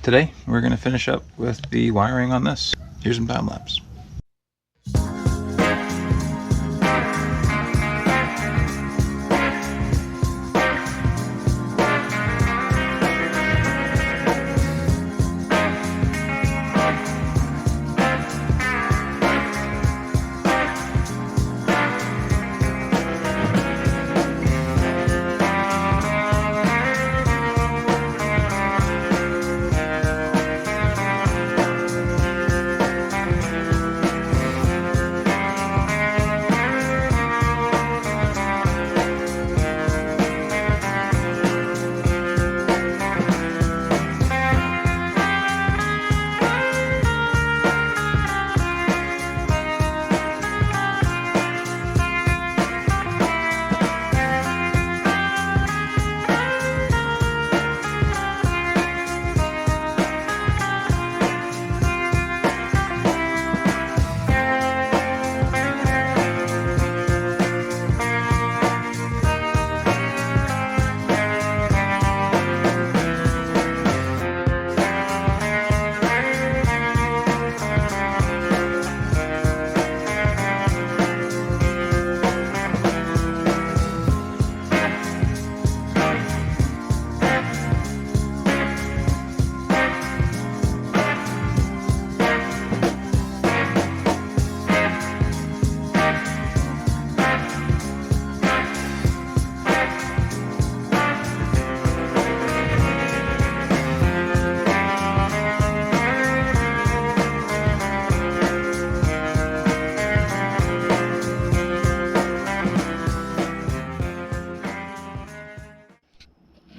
Today we're going to finish up with the wiring on this. Here's some time lapse.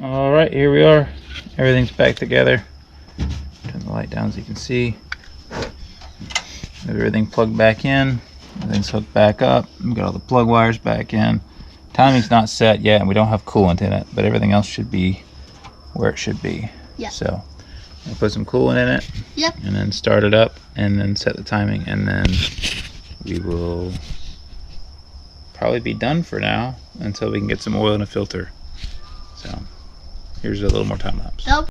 Alright, here we are. Everything's back together. Turn the light down so you can see. Have everything plugged back in. Everything's hooked back up. We've got all the plug wires back in. Timing's not set yet and we don't have coolant in it, but everything else should be where it should be. Yeah. So I'll put some coolant in it. Yep. And then start it up and then set the timing, and then we will probably be done for now until we can get some oil and a filter. So here's a little more time lapse. Nope.